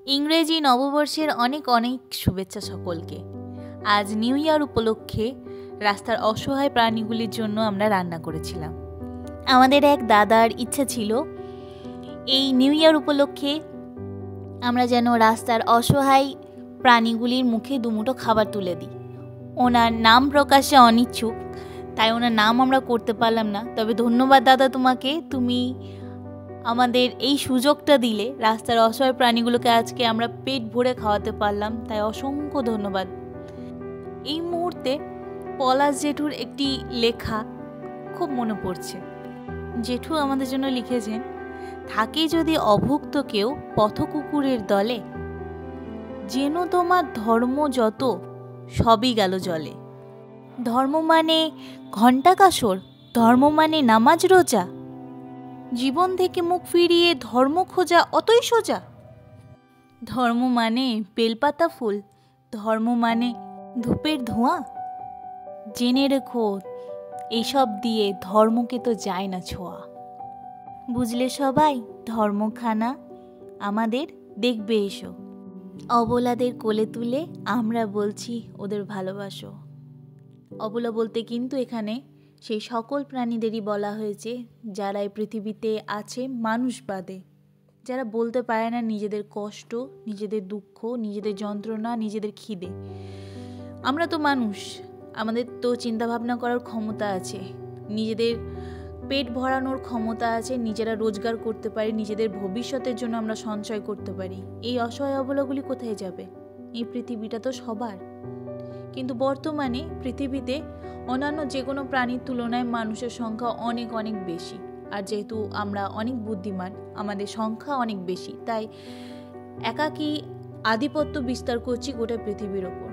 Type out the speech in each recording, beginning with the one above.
ইংরেজি নববর্ষের অনেক অনেক শুভেচ্ছা সকলকে। আজ নিউ ইয়ার উপলক্ষে রাস্তার অসহায় প্রাণীগুলির জন্য আমরা রান্না করেছিলাম। আমাদের এক দাদার ইচ্ছা ছিল এই নিউ ইয়ার উপলক্ষে আমরা যেন রাস্তার অসহায় প্রাণীগুলির মুখে দুমুঠো খাবার তুলে দিই। ওনার নাম প্রকাশে অনিচ্ছুক, তাই ওনার নাম আমরা করতে পারলাম না। তবে ধন্যবাদ দাদা তোমাকে, তুমি আমাদের এই সুযোগটা দিলে। রাস্তার অসহায় প্রাণীগুলোকে আজকে আমরা পেট ভরে খাওয়াতে পারলাম, তাই অসংখ্য ধন্যবাদ। এই মুহূর্তে পলাশ জেঠুর একটি লেখা খুব মনে পড়ছে। জেঠু আমাদের জন্য লিখেছেন, থাকে যদি অভুক্ত কেউ পথকুকুরের দলে, যেন তোমার ধর্ম যত সবই গেল জলে। ধর্ম মানে ঘণ্টা কাসর, ধর্ম মানে নামাজ রোজা, জীবন থেকে মুখ ফিরিয়ে ধর্ম খোঁজা অতই সোজা। ধর্ম মানে বেলপাতা ফুল, ধর্ম মানে ধূপের ধোঁয়া। জেনে রেখো এইসব দিয়ে ধর্মকে তো যায় না ছোঁয়া। বুঝলে সবাই, ধর্মখানা আমাদের দেখবে এসো। অবলাদের কোলে তুলে আমরা বলছি ওদের ভালোবাসো। অবলা বলতে কিন্তু এখানে সেই সকল প্রাণীদেরই বলা হয়েছে যারা এই পৃথিবীতে আছে মানুষ বাদে, যারা বলতে পারে না নিজেদের কষ্ট, নিজেদের দুঃখ, নিজেদের যন্ত্রণা, নিজেদের খিদে। আমরা তো মানুষ, আমাদের তো চিন্তাভাবনা করার ক্ষমতা আছে, নিজেদের পেট ভরানোর ক্ষমতা আছে, নিজেরা রোজগার করতে পারি, নিজেদের ভবিষ্যতের জন্য আমরা সঞ্চয় করতে পারি। এই অসহায় অবলাগুলি কোথায় যাবে? এই পৃথিবীটা তো সবার। কিন্তু বর্তমানে পৃথিবীতে অন্যান্য যে কোনো প্রাণীর তুলনায় মানুষের সংখ্যা অনেক অনেক বেশি। আর যেহেতু আমরা অনেক বুদ্ধিমান, আমাদের সংখ্যা অনেক বেশি, তাই একাকী আধিপত্য বিস্তার করছি গোটা পৃথিবীর ওপর।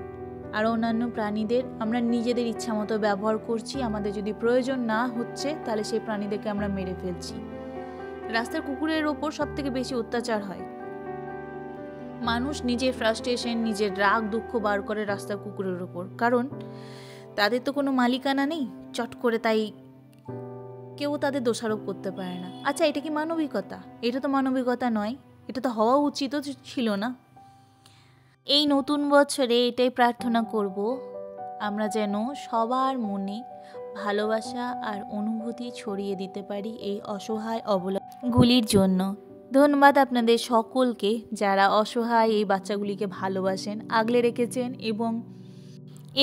আর অন্যান্য প্রাণীদের আমরা নিজেদের ইচ্ছা মতো ব্যবহার করছি। আমাদের যদি প্রয়োজন না হচ্ছে তাহলে সেই প্রাণীদেরকে আমরা মেরে ফেলছি। রাস্তার কুকুরের ওপর সব থেকে বেশি অত্যাচার হয়। মানুষ নিজের ফ্রাস্ট্রেশন, নিজের রাগ দুঃখ বার করে রাস্তার কুকুরের ওপর, কারণ তাদের তো কোনো মালিকানা নেই। চট করে তাই কেউ তাদের দোষারোপ করতে পারে না। আচ্ছা, এটা কি মানবিকতা? এটা তো মানবিকতা নয়, এটা তো হওয়া উচিত ছিল না। এই নতুন বছরে এটাই প্রার্থনা করব, আমরা যেন সবার মনে ভালোবাসা আর অনুভূতি ছড়িয়ে দিতে পারি এই অসহায় অবলাগুলির জন্য। ধন্যবাদ আপনাদের সকলকে যারা অসহায় এই বাচ্চাগুলিকে ভালোবাসেন, আগলে রেখেছেন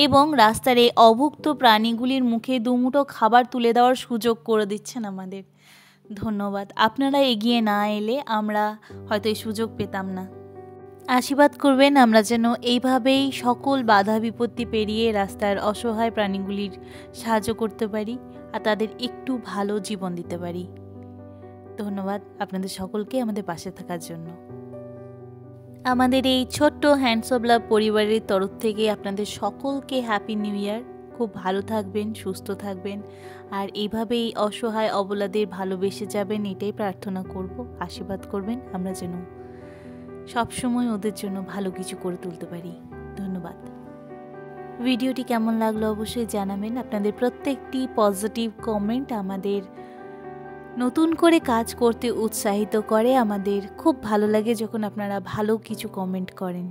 এবং রাস্তার এই অভুক্ত প্রাণীগুলির মুখে দুমুঠো খাবার তুলে দেওয়ার সুযোগ করে দিচ্ছেন আমাদের। ধন্যবাদ। আপনারা এগিয়ে না এলে আমরা হয়তো এই সুযোগ পেতাম না। আশীর্বাদ করবেন আমরা যেন এইভাবেই সকল বাধা বিপত্তি পেরিয়ে রাস্তার অসহায় প্রাণীগুলির সাহায্য করতে পারি আর তাদের একটু ভালো জীবন দিতে পারি। ধন্যবাদ আপনাদের সকলকে আমাদের পাশে থাকার জন্য। আমাদের এই ছোট্ট হ্যান্ডস অফ লাভ পরিবারের তরফ থেকে আপনাদের সকলকে হ্যাপি নিউ ইয়ার। খুব ভালো থাকবেন, সুস্থ থাকবেন আর এইভাবেই অসহায় অবলাদের ভালোবেসে যাবেন, এটাই প্রার্থনা করব। আশীর্বাদ করবেন আমরা যেন সবসময় ওদের জন্য ভালো কিছু করে তুলতে পারি। ধন্যবাদ। ভিডিওটি কেমন লাগলো অবশ্যই জানাবেন। আপনাদের প্রত্যেকটি পজিটিভ কমেন্ট আমাদের নতুন করে কাজ করতে উৎসাহিত করে। আমাদের খুব ভালো লাগে যখন আপনারা ভালো কিছু কমেন্ট করেন।